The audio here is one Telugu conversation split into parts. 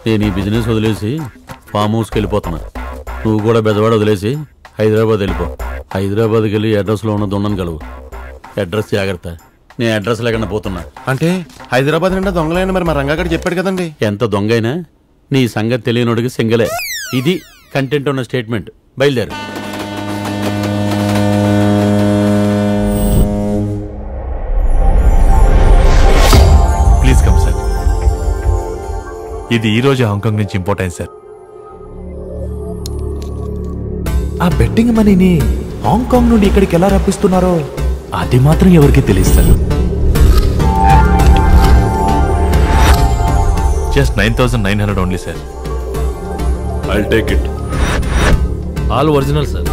నేను ఈ బిజినెస్ వదిలేసి ఫామ్ హౌస్కి వెళ్ళిపోతున్నా. నువ్వు కూడా బెజవాడ వదిలేసి హైదరాబాద్ వెళ్ళిపో. హైదరాబాద్కి వెళ్ళి అడ్రస్లో ఉన్న దొండను కలువు. అడ్రస్ జాగ్రత్త. నేను అడ్రస్ లేకుండా పోతున్నా. అంటే హైదరాబాద్ నిండా దొంగలైనా మరి మా రంగాగడి చెప్పాడు కదండి. ఎంత దొంగైనా నీ సంగతి తెలియనోడికి సింగలే. ఇది కంటెంట్ ఉన్న స్టేట్మెంట్. బయలుదేరు. Please come sir. ఇది ఈ రోజు హాంకాంగ్ నుంచి ఇంపోర్ట్ అయింది సార్. ఆ బెట్టింగ్ మనీని హాంకాంగ్ నుండి ఇక్కడికి ఎలా రప్పిస్తున్నారో అది మాత్రం ఎవరికి తెలియదు sir. Just 9,900 only sir. I'll take it. All original sir.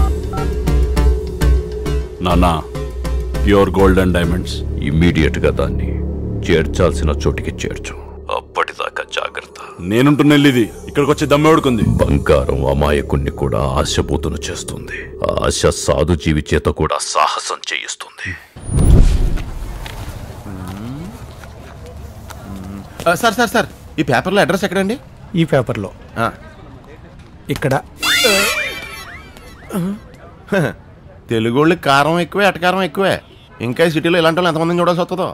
నానా, pure gold and diamonds. Immediate గా దాన్ని చేర్చాల్సిన చోటికి చేర్చు. అప్పటిదాకా జాగ్రత్త. నేనుంటున్న ఇది ఇక్కడికి వచ్చి దమ్మేడుకుంది. బంగారం అమాయకుణ్ణి కూడా ఆశపోతును చేస్తుంది. ఆశ సాధు జీవి చేత కూడా సాహసం చేయిస్తుంది. సార్ సార్ సార్ ఈ పేపర్లో అడ్రస్ ఎక్కడండి? ఈ పేపర్లో ఇక్కడ. తెలుగు వాళ్ళకి కారం ఎక్కువే, అటకారం ఎక్కువే. ఇంకా ఈ సిటీలో ఇలాంటి వాళ్ళు ఎంతమందిని చూడాల్సి వస్తుందో.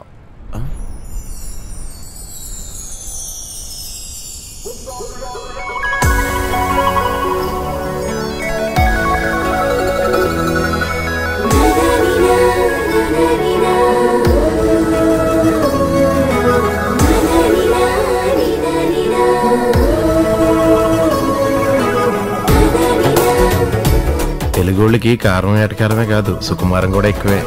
తెలుగోళ్ళకి కారం ఏటకారమే కాదు, సుకుమారం కూడా ఎక్కువే.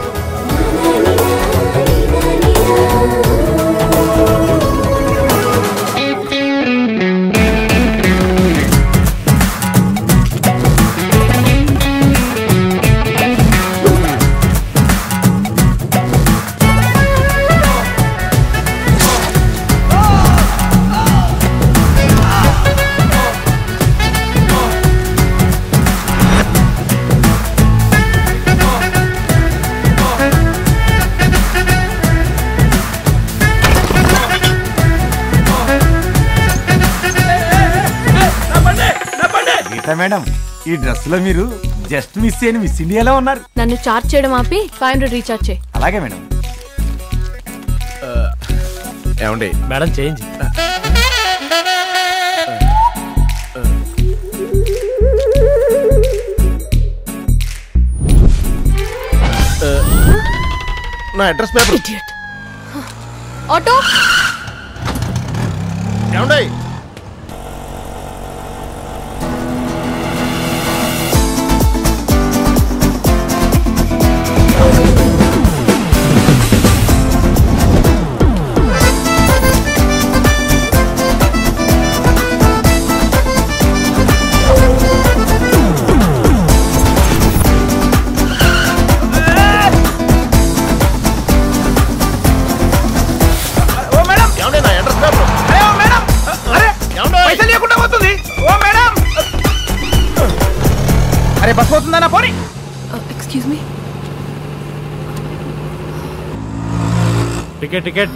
మేడం, ఈ డ్రెస్ లో మీరు జస్ట్ మిస్ అయిన మిస్ ఇండియాలో ఉన్నారు. నన్ను చార్జ్ చేయడం ఆపి 500 రీఛార్జ్ చేయి. అలాగే మేడం. ఏమండి మేడం చేంజ్. నా అడ్రస్ పేపర్. ఆటో ఏమండి? అరే బస్ పోతుందా? పోనీ. Excuse me. Ticket ticket.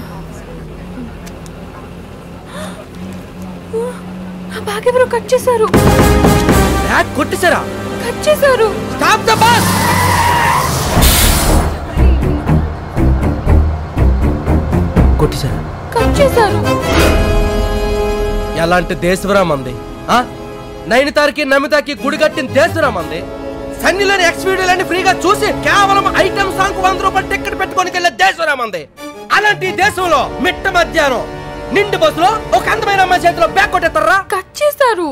నా బ్యాగ్ ఎవరో కట్ చేశారు. బ్యాగ్ కొట్టేశారా? కట్ చేశారు. Stop the bus. కొట్టేశారా? కట్ చేశారు. ఎలాంటి దేశవరా మంది? నైనితారకి నమితాకి గుడి కట్టిన దేశవరా మంది? సన్నీలోని ఎక్స్ వీడియోలన్నీ ఫ్రీగా చూసి కేవలం ఐటమ్ సాంగ్ 100 రూపాయలు టికెట్ పెట్టుకొని వెళ్ళే దేశవరా మంది. అలాంటి దేశంలో మిట్ట మధ్యాహ్నం నిండు బస్సులో ఒక అందమైన అమ్మాయి చేతిలో బ్యాగ్ కొట్టేస్తారా? కట్ చేశారు.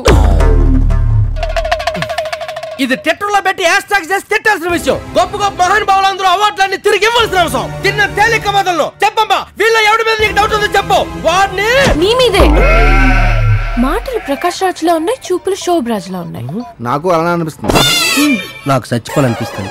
ఇది ట్విట్టర్లో పెట్టి హ్యాష్ ట్యాగ్ చేసి తిట్టాల్సిన విషయం. గొప్ప గొప్ప మహానుభావులందరూ అవార్డులన్నీ తిరిగి ఇవ్వాల్సిన అవసరం. తిన్న తేలిక బదులు చెప్పమ్మా, వీళ్ళ ఎవడి మీద నీకు డౌట్ ఉందో చెప్పు. వాడిని నీ మీదే. మాటలు ప్రకాష్ రాజ్ లా ఉన్నాయి, చూపులు శోభరాజ్ లా ఉన్నాయి. నాకు అలా అనిపిస్తుంది. నాకు చచ్చిపోవాలనిపిస్తుంది.